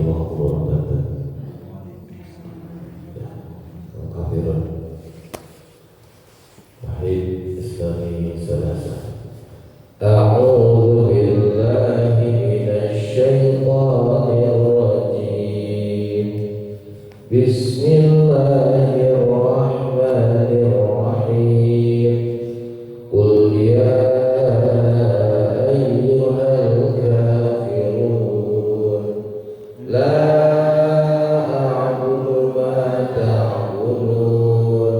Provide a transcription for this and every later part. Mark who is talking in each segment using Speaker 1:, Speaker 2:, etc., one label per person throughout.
Speaker 1: warahmatullahi wabarakatuh. Al-Kafirun Wahid Islami Salasa. A'udzu billahi minasy syaithanir rajim. Bismillahirrahmanirrahim. Qul ya ayyuhal kafirun la a'budu ma ta'budun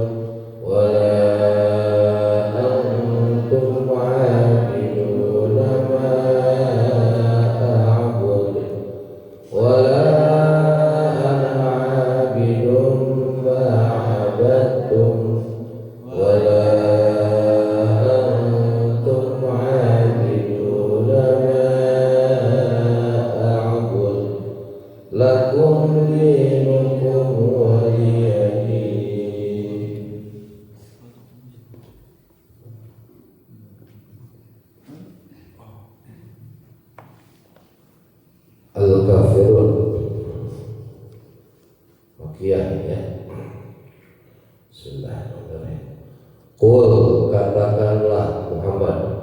Speaker 1: wa la antum 'abiduna ma a'budu wa la ana 'abidun ma 'abadtum wa la lakum dinukum waliyadin. Al-Kafirun Makiyah ya. Bismillahirrahmanirrahim. Qul, katakanlah Muhammad,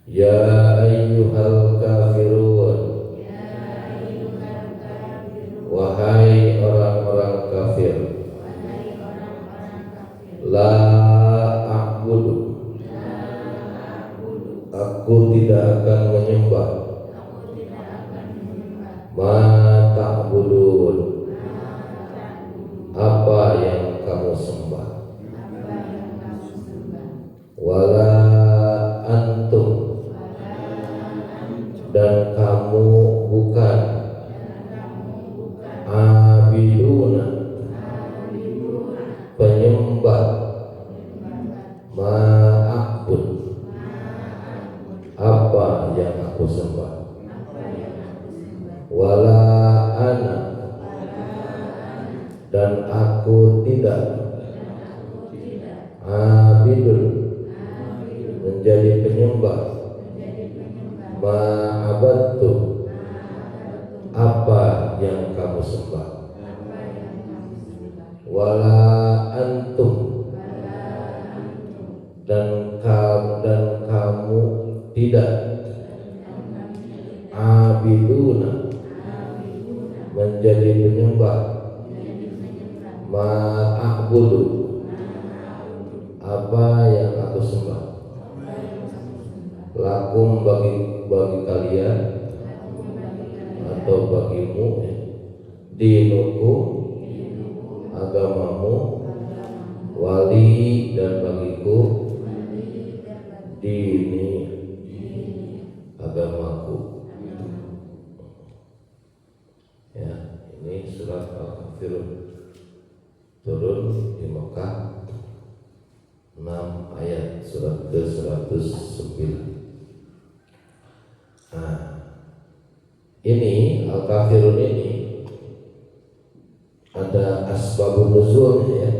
Speaker 1: ya ayyuhal kafirun, wahai orang-orang kafir, la a'budu, aku tidak akan menyembah, ma ta'budun, apa yang kamu sembah, wala antum, dan kamu bukan, abiduna, penyembah, ma'abud, apa yang aku sembah, wala ana, dan aku tidak, abidun, menjadi penyembah, ma'abadtu, apa yang kamu sembah, wala antum, dan kamu tidak, abiduna, menjadi penyembah, ma'abudu, apa yang aku sembah, lakum bagi kalian atau bagimu, dinuku, agamamu, wali, dan bagiku, dini, agamaku. Ya, ini surat Al-Kafirun, turun di Mekah, 6 ayat, surat ke-109. Nah, ini Al-Kafirun ini ada asbabun nuzul ya,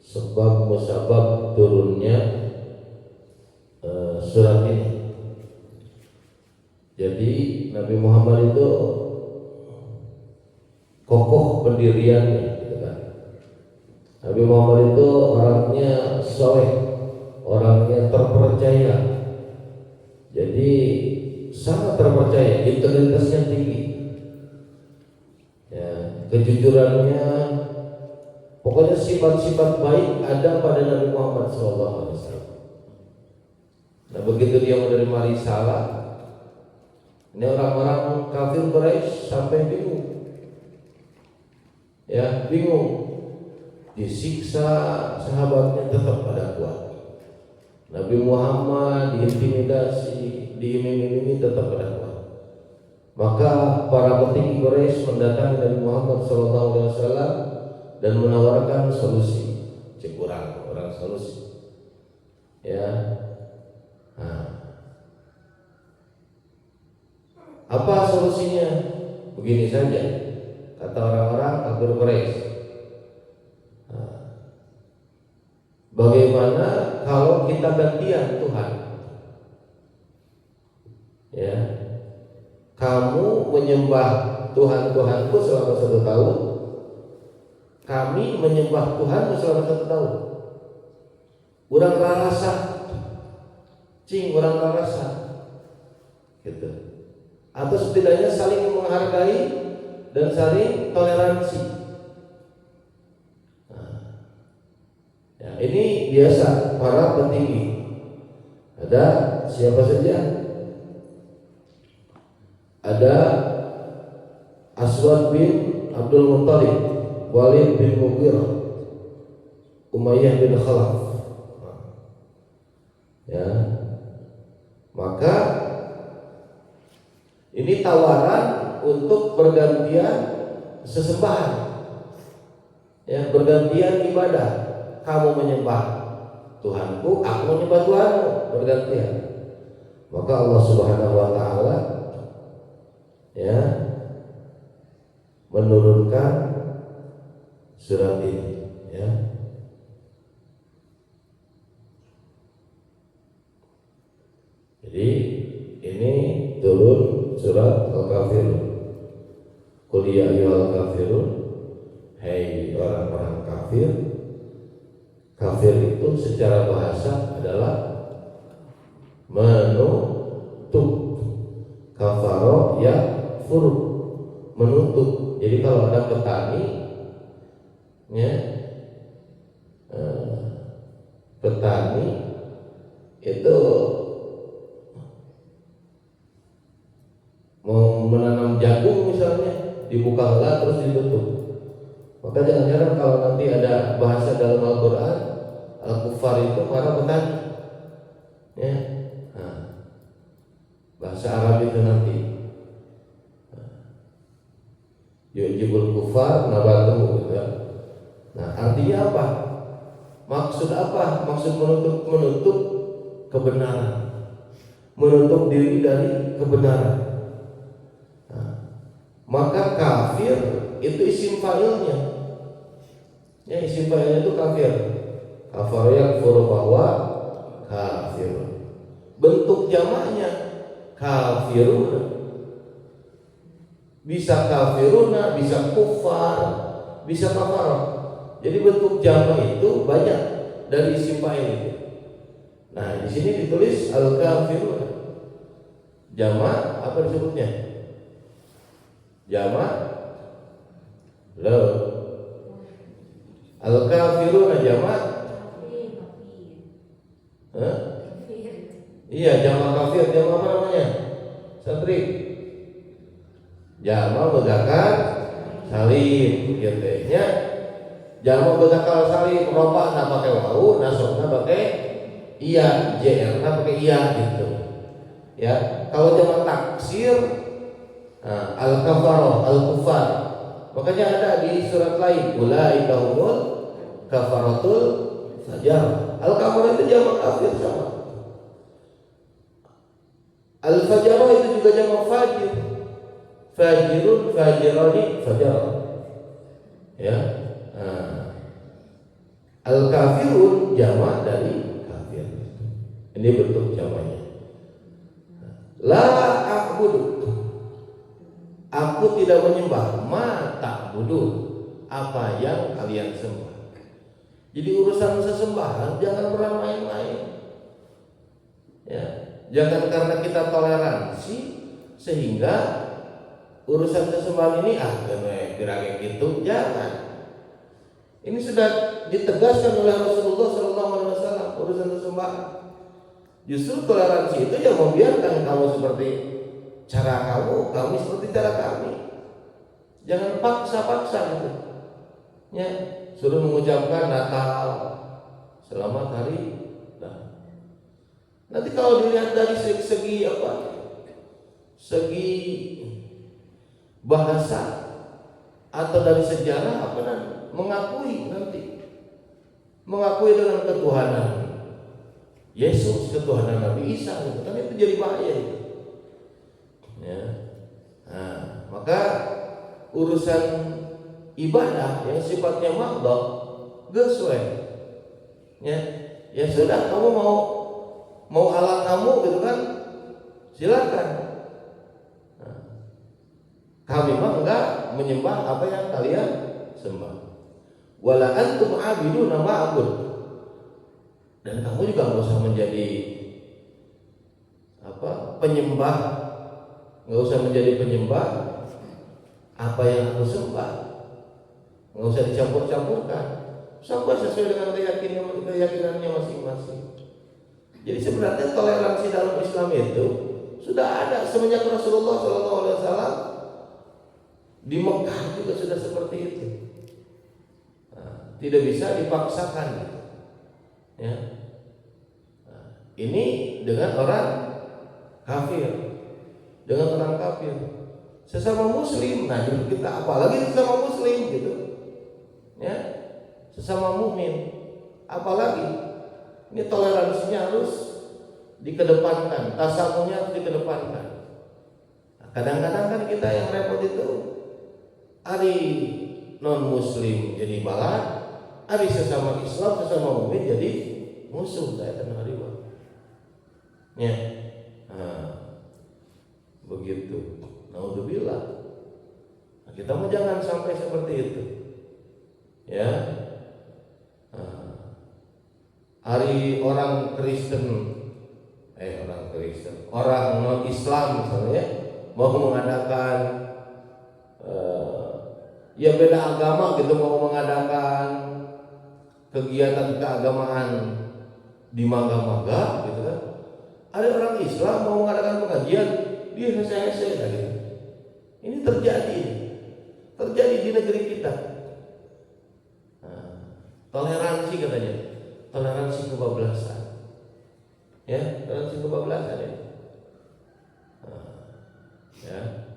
Speaker 1: sebab musabab turunnya surat ini. Jadi Nabi Muhammad itu kokoh pendiriannya, gitu kan. Nabi Muhammad itu orangnya soleh, orangnya terpercaya. Jadi sangat terpercaya, integritasnya tinggi, ya, kejujurannya, pokoknya sifat-sifat baik ada pada Nabi Muhammad SAW. Nah, begitu dia menerima risalah, ini orang-orang kafir Quraisy sampai bingung, ya, bingung. Disiksa sahabatnya tetap pada kuat. Nabi Muhammad diintimidasi, diiming-imingi tetap pada kuat. Maka para petinggi Quraisy mendatangi Nabi Muhammad SAW dan menawarkan solusi. Kurang solusi. Ya. Nah, apa solusinya? Begini saja, kata orang-orang kafir Quraisy. Bagaimana kalau kita gantian Tuhan? Ya, kamu menyembah Tuhan-Tuhanku selama 1 tahun, kami menyembah Tuhanmu selama 1 tahun. Urang rarasa, urang rarasa, gitu. Atau setidaknya saling menghargai dan saling toleransi. Nah, ya, ini biasa para petinggi. Ada siapa saja? Ada Aswad bin Abdul Muttalib, Walid bin Mughirah, Umayyah bin Khalaf. Ya, maka ini tawaran untuk bergantian sesembahan, ya, bergantian ibadah. Kamu menyembah Tuhanku, aku menyembah Tuhanmu, bergantian. Maka Allah Subhanahu wa taala, ya, menurunkan surat ini, ya. Jadi ini turun surat Al-Kafirun. Qul ya ayyuhal kafirun, hai orang-orang kafir. Kafir itu secara bahasa adalah menutup. Kafaro ya furu, menutup. Jadi kalau ada petani, ya, petani itu mau menanam jagung misalnya, dibuka helat terus ditutup. Maka jangan-jangan kalau nanti ada bahasa dalam Al-Quran, Al-Kufar itu para petani, ya. Nah, bahasa Arab itu nanti yujibul kufar nabatuhu, gitu. Nah, artinya apa? Maksud apa? Maksud menutup kebenaran, menutup diri dari kebenaran. Maka kafir itu isim fa'ilnya, ya, isim fa'ilnya itu kafir. Kafar yakfuru bahwa kafir. Bentuk jamaknya kafirun, bisa kafiruna, bisa kufar, bisa kafar. Jadi bentuk jamak itu banyak dari isim fa'il itu. Nah, di sini ditulis al-kafirun. Jamak apa disebutnya? Jamak lo al-kafiruna jamak. Iya, jamak kafir. Jamak apa namanya? Santri. Jamak mudzakkar salim, gitu ya. Jamak mudzakkar salim, rofa pakai wawu, nasabna pakai iya, jr-na pakai iya, gitu. Ya, kalau jamak taksir, al-kafarah, al-kufar. Makanya ada di surat lain, ulaika humul kafaratul fajar. Al-kafarah itu jamak kafir sama. Al-fajarah itu juga jamak fajir. Fajirun, fajirani, fajar. Ya. Al-kafirun jamak dari kafir. Ini bentuk jamaknya. La a'budu, aku tidak menyembah, ma ta'budu, apa yang kalian sembah. Jadi urusan sesembahan jangan pernah main-main. Ya, jangan karena kita toleransi sehingga urusan sesembahan ini kira-kira gitu, jangan. Ini sudah ditegaskan oleh Rasulullah SAW, urusan sesembahan. Justru toleransi itu yang membiarkan kamu seperti cara kamu, kami seperti cara kami. Jangan paksa-paksa gitu. Ya, suruh mengucapkan Natal, selamat hari. Nah, nanti kalau dilihat dari segi apa? Segi bahasa atau dari sejarah apa dan mengakui dengan ketuhanan Yesus, ketuhanan Nabi Isa, gitu kan, itu jadi bahaya itu. Ya. Nah, maka urusan ibadah yang sifatnya makhluk geus ya sudah, kamu mau alat kamu gitu kan, silakan. Kami mah enggak menyembah apa yang kalian sembah. Wala antum abiduna ma'bud. Dan kamu juga nggak usah menjadi penyembah, nggak usah menjadi penyembah apa yang aku sembah. Nggak usah dicampur-campurkan. Sembah sesuai dengan keyakinannya masing-masing. Jadi sebenarnya toleransi dalam Islam itu sudah ada semenjak Rasulullah SAW di Mekah juga sudah seperti itu. Nah, tidak bisa dipaksakan. Ya. Nah, ini dengan orang kafir, dengan orang kafir, sesama Muslim. Nah, kita apalagi sesama Muslim gitu, ya, sesama mukmin, apalagi. Ini toleransinya harus dikedepankan, tasamuhnya harus dikedepankan. Nah, kadang-kadang kan kita yang repot itu, hari non Muslim jadi balat, hari sesama Islam, sesama mukmin jadi musuh. Saya tenang riba. Ya, nah, begitu. Naudzubillah. Nah, kita mau jangan sampai seperti itu. Ya. Hari orang Kristen, orang non Islam misalnya mau mengadakan ya beda agama gitu, mau mengadakan kegiatan keagamaan di Mangga-Mangga gitu kan. Ada orang Islam mau mengadakan pengajian di hese-hese gitu. Ini terjadi di negeri kita. Nah, toleransi katanya. Toleransi kebablasan, ya, toleransi kebablasan ya. Ya,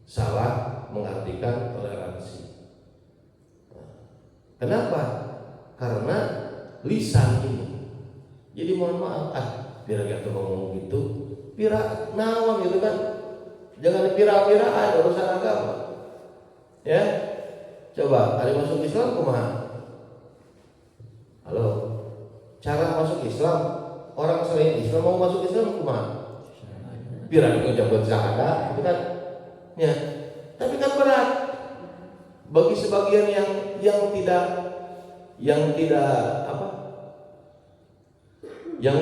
Speaker 1: salah mengartikan toleransi. Kenapa? Karena lisan ini. Jadi mohon maaf, biar gak ngomong gitu, pira nawan gitu kan. Jangan dipira-piraan urusan agama. Ya, coba ada masuk Islam kumaha? Halo, cara masuk Islam, orang selain Islam mau masuk Islam kumaha? Biar mengucapkan syahadat, itu kan, ya. Tapi kan berat bagi sebagian yang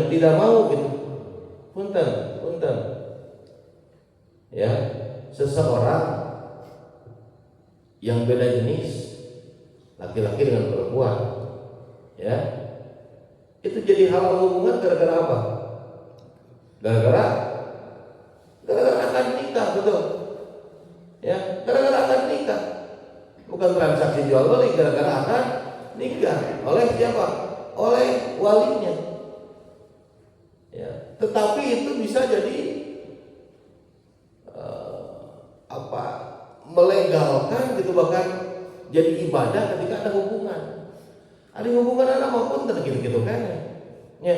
Speaker 1: tidak mau gitu. Punten, ya, seseorang yang beda jenis, laki-laki dengan perempuan. Ya, itu jadi halal hubungan gara-gara apa? Gara-gara akan nikah, betul? Ya, gara-gara akan nikah, bukan transaksi jual beli, gara-gara akan nikah. Oleh siapa? Oleh walinya. Ya, tetapi itu bisa jadi melegalkan gitu, bahkan jadi ibadah ketika ada hubungan. Ada hubungan anak maupun gitu kan ya,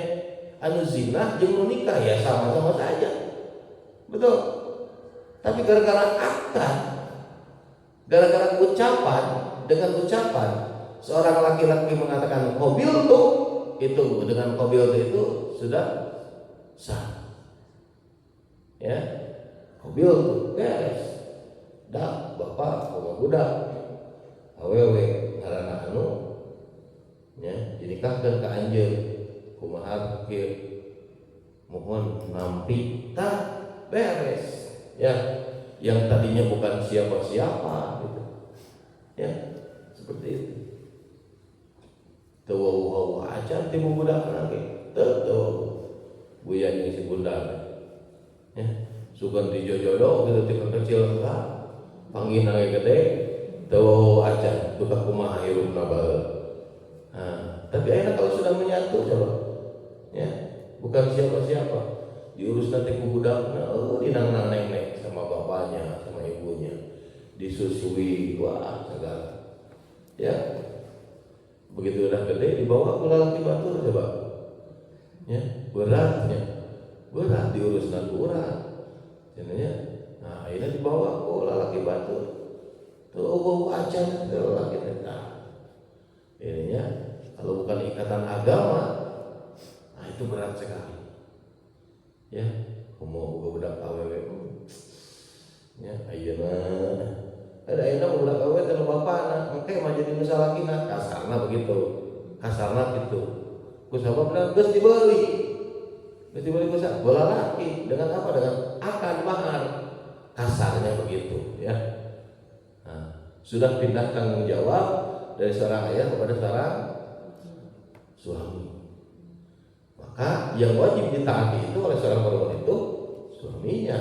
Speaker 1: anu zina jeung nikah ya sama-sama saja, betul. Tapi gara-gara akad, gara-gara ucapan, dengan ucapan seorang laki-laki mengatakan qabil tuh, itu dengan qabil itu sudah sah, ya, qabil tuh beres. Dah bapak bawa budak awewe ngaranna anu ya, dinikahkan ke anjeun kumaha kieu, mohon nampi tah beres ya, yang tadinya bukan siapa-siapa gitu ya, seperti itu. Teu acan ti budak lagi teu buya jeung si bunda ya, sugan dijojodo gitu ti kecil enggak panggihna gede teu acan budak kumaha hirupna bae. Nah, tapi enak kalau sudah menyatu coba, ya, bukan siapa-siapa, diurus nanti ku budakna, dinang-nang nenek sama bapaknya, sama ibunya, disusui, wah segala, ya, begitu udah gede dibawa ke lalaki batur coba, ya, berat diurus nanti urang, jadinya, nah akhirnya dibawa ke lalaki batur, tuh acan ke lalaki nenek. Ininya kalau bukan ikatan agama, nah itu berat sekali. Ya, mau budak awewe ya ayeuna ada ayeuna budak awewe teh bapana engke mah jadi nusa lakina kasarna begitu gitu kusababna geus dibeli ku bola laki dengan apa, dengan akan mahar, kasarnya begitu ya. Nah, sudah pindah tanggung jawab dari seorang ayah kepada seorang suami. Maka yang wajib ditaati itu oleh seorang perempuan itu suaminya,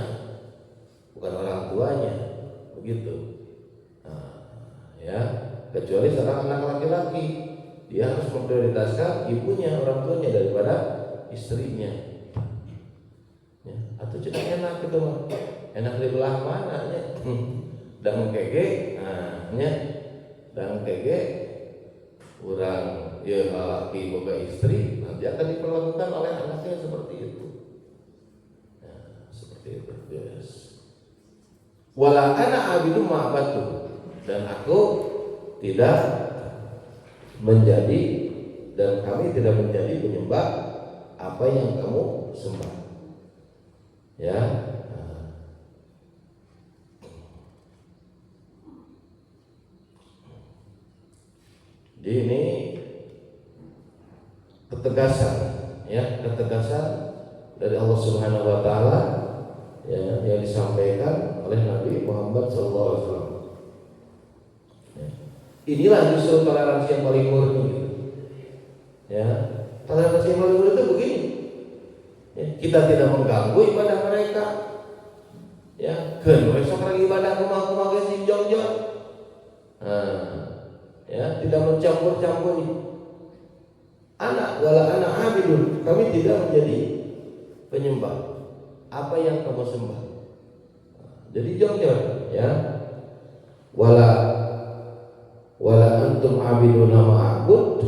Speaker 1: bukan orang tuanya, begitu. Nah, ya, kecuali seorang anak laki-laki, dia harus memprioritaskan ibunya, orang tuanya daripada istrinya. Ya, atau cina enak gitu mah, enak di belah mana nya, dan kege, nah nya, dan kege, orang ya laki boga istri nanti akan diperlakukan oleh anaknya seperti itu. Ya, seperti itu. Yes. Wala ana abidu ma'batu, dan aku tidak menjadi dan kami tidak menjadi penyembah apa yang kamu sembah. Ya. Jadi ini ketegasan, ya, ketegasan dari Allah Subhanahu wa taala ya, yang disampaikan oleh Nabi Muhammad SAW. Ya. Inilah justru toleransi yang paling murni. Ya, toleransi yang paling murni itu begini. Ya, kita tidak mengganggu ibadah mereka. Ya, kan besok lagi ibadah kumah-kumah geus jong-jong. Ya, tidak mencampur-campuri. Anak wala anak abidun, kami tidak menjadi penyembah apa yang kamu sembah. Jadi jong-jong, ya. Wala antum abidun nama abud,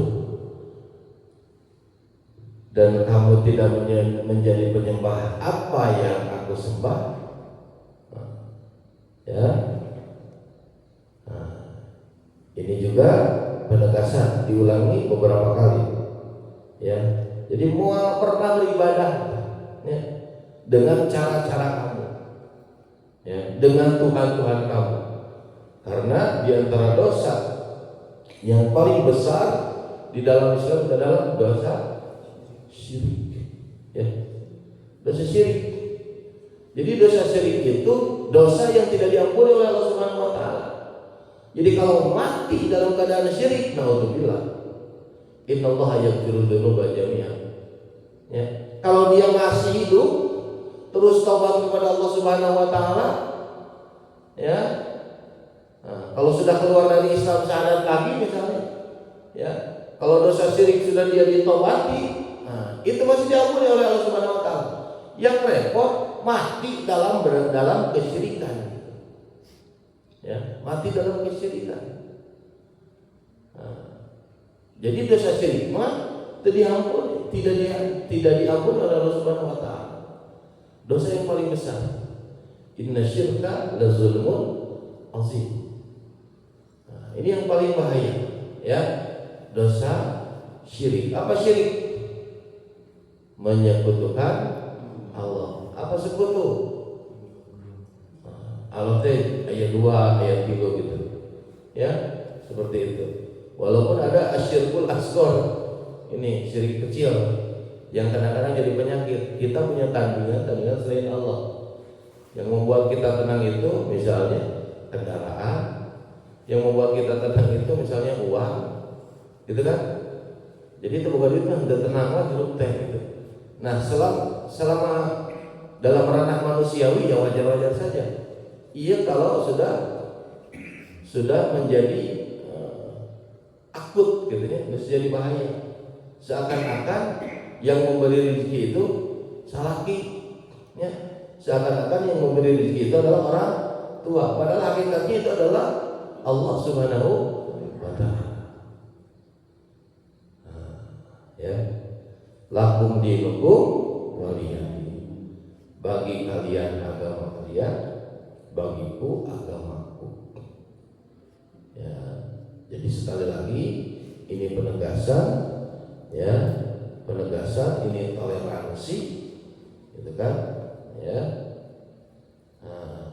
Speaker 1: dan kamu tidak menjadi penyembah apa yang aku sembah. Ya. Nah, ini juga penegasan diulangi beberapa kali. Ya. Jadi mual pernah beribadah ya, dengan cara-cara kamu. Ya, dengan Tuhan kamu. Karena di antara dosa yang paling besar di dalam Islam adalah dosa syirik. Ya. Dosa syirik. Jadi dosa syirik itu dosa yang tidak diampuni oleh Allah Subhanahu wa taala. Jadi kalau mati dalam keadaan syirik, naudzubillah, innallaha yaghfiru dzunuba jami'an. Ya. Kalau dia masih hidup terus taubat kepada Allah Subhanahu wa taala, ya. Nah, kalau sudah keluar dari Islam syahadat lagi misalnya, ya. Kalau dosa syirik sudah dia ditobati, nah, itu masih diampuni oleh Allah Subhanahu wa taala. Yang repot mati dalam kesyirikan. Ya, mati dalam kesyirikan. Nah, jadi dosa syirik mah tidak diampuni oleh Allah Subhanahu wa taala. Dosa yang paling besar. Inna syirka la zulmun azim. Nah, ini yang paling bahaya, ya. Dosa syirik. Apa syirik? Menyekutukan Allah. Apa sekutu? Al-Fatihah ayat 2, ayat 3 gitu. Ya, seperti itu. Walaupun ada asyirkul asghar, ini syirik kecil yang kadang-kadang jadi penyakit. Kita punya tandingan selain Allah. Yang membuat kita tenang itu misalnya kendaraan, yang membuat kita tenang itu misalnya uang, gitu kan? Jadi itu bukan duit, udah tenang lah jeruk teh gitu. Nah, selama dalam ranah manusiawi ya wajar-wajar saja. Iya, kalau sudah menjadi akut gitu ya, jadi bahaya. Seakan-akan yang memberi rezeki itu salaki, ya. Seakan-akan yang memberi rezeki itu adalah orang tua, padahal hakikatnya itu adalah Allah Subhanahu wa taala. Ya. Lakum dinukum waliyadin. Bagi kalian agama kalian, bagiku agamaku. Ya. Jadi sekali lagi ini penegasan, ya, penegasan ini toleransi gitu kan? Ya. Nah,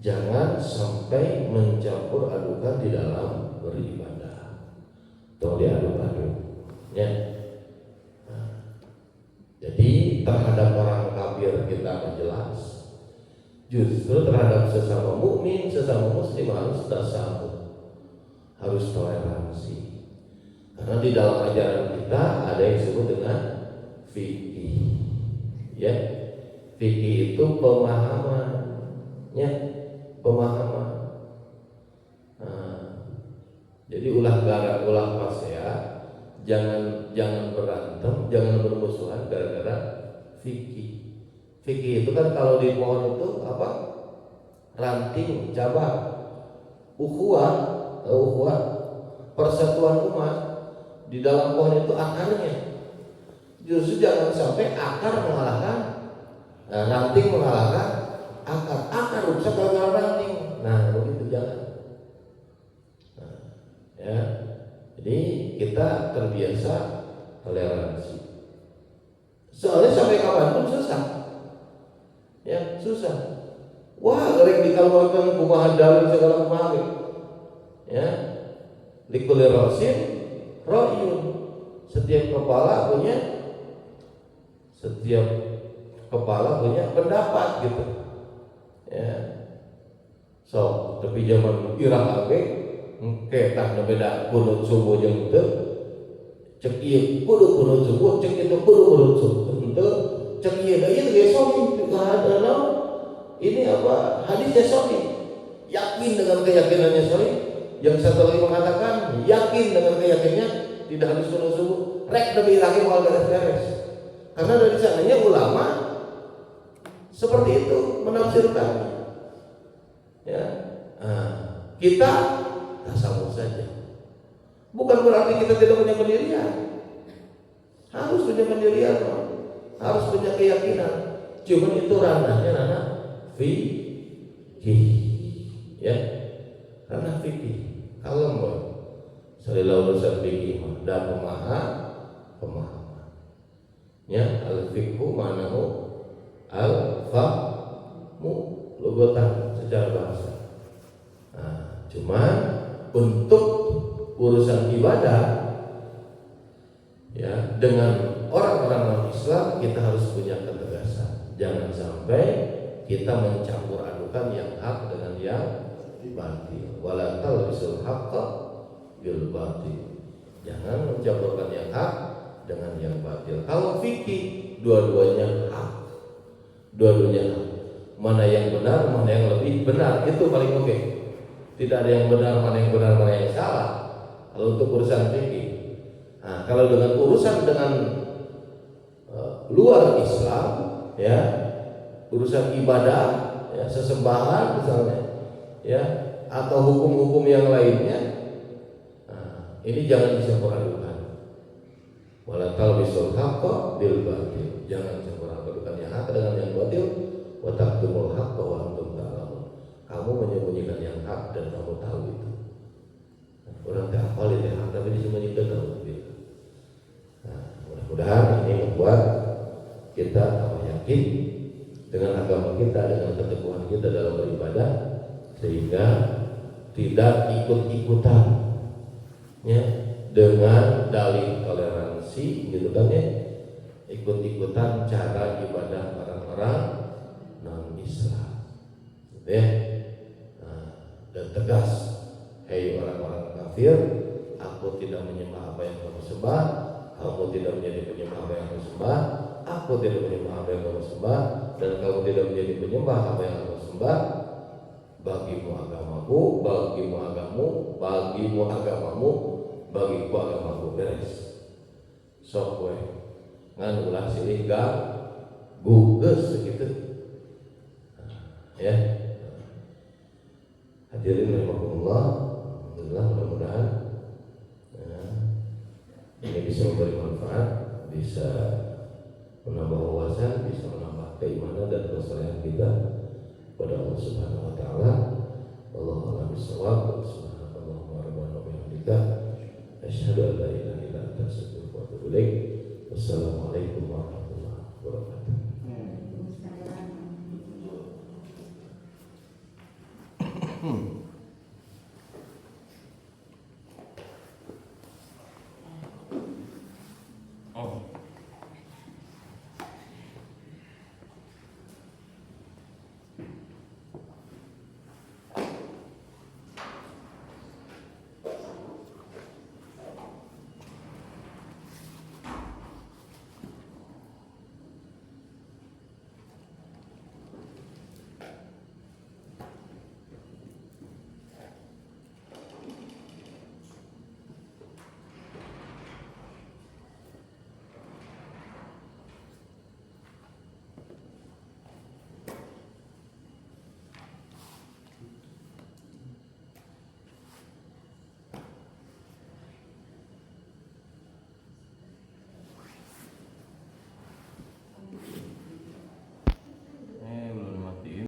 Speaker 1: jangan sampai mencampur adukan di dalam beribadah. Tolong diaduk-aduk, ya. Nah, jadi terhadap orang kafir kita jelas. Justru terhadap sesama mukmin, sesama muslim harus tasawuf, harus toleransi. Karena di dalam ajaran kita ada yang disebut dengan fikih, ya. Fikih itu pemahaman, ya, pemahaman. Nah, jadi ulah gara ulah pas ya, jangan berantem, jangan bermusuhan gara-gara fikih. Fikih itu kan kalau di pohon itu apa? Ranting, cabang, ukhuwah, persatuan umat. Di dalam pohon itu akarnya. Justru jangan sampai akar mengalahkan ranting mengalahkan akar rusak gara-gara ranting. Nah, begitu jangan. Nah, ya. Jadi kita terbiasa toleransi. Soalnya sampai kapanpun susah. Ya, susah. Wah, gerek dikalkulkan kumaha dalil segala kumaha. Ya. Likulli rasin ra'yun. Setiap kepala punya pendapat gitu. Ya. So, tapi zaman Irak age engke tah beda kunut subuh jeung teu. Cek ieu kudu kunut subuh, cek itu kudu kunut subuh. Teu cek ieu ge sahih karena ini apa? Hadisnya sahih. Yakin dengan keyakinannya sahih. Yang satu lagi mengatakan yakin dengan keyakinannya tidak harus kunut subuh. Rek lebih lagi mau beres-beres. Karena dari sananya ulama seperti itu menafsirkan. Ya. Nah, kita tasawuf saja. Bukan berarti kita tidak punya pendirian. Harus punya pendirian, harus punya keyakinan. Cuman itu ranahnya ranah fikih. Ya. Ranah fikih. Kalau mau selalu urusan fikih dan pemahaman. Ya, al-fikhu manahu al-fahmu lugatan secara bahasa. Nah, cuman untuk urusan ibadah ya dengan orang-orang non-Islam kita harus punya ketegasan. Jangan sampai kita mencampur adukan yang hak dengan yang batil. Wala talbisul haqqa bil batil. Jangan mencampurkan yang hak dengan yang batil. Kalau fikih dua-duanya hak. Dua-duanya hak. Mana yang benar, mana yang lebih benar, itu paling oke. Tidak ada yang benar, mana yang salah. Kalau untuk urusan fikih. Nah, kalau dengan urusan dengan luar Islam, ya, urusan ibadah, ya, sesembahan misalnya, ya, atau hukum-hukum yang lainnya, nah, ini jangan dicampur adukan. Wala talbisul haqqa bil batil. Jangan campur adukan yang hak dengan yang batil. Wa taqtumul haqqa wa antum ta'lamun. Kamu menyembunyikan yang hak dan kamu tahu itu. Orang tak hafal yang hak tapi disembunyikan tahu itu. Nah, mudah-mudahan ini membuat kita yakin dengan agama kita, dengan keteguhan kita dalam beribadah, sehingga tidak ikut-ikutan, ya, dengan dalih toleransi, gitu kan ya, ikut-ikutan cara ibadah orang-orang non-Islam, gitu ya. Nah, dan tegas, hei orang-orang kafir, aku tidak menyembah apa yang kamu sembah, kamu tidak menjadi penyembah apa yang kamu sembah, aku tidak menyembah apa yang kamu sembah, dan kamu tidak menjadi penyembah apa yang kamu sembah. Bagimu agamaku, bagimu agamamu, bagimu agamamu, bagiku agamaku, beres. Sok we ngan ulah silih gugus segitu. Ya. Hadirin rahimakumullah, alhamdulillah, mudah-mudahan ini bisa memberi manfaat, bisa menambah wawasan, bisa menambah keimanan dan kesabaran kita kepada Allah Subhanahu wa taala. Wallahu a'lam bishawab. Subhanallah wa bihamdihi. bihamdika asyhadu an la ilaha illa anta astaghfiruka wa atubu ilaik. Wassalamualaikum warahmatullahi wabarakatuh. Oh.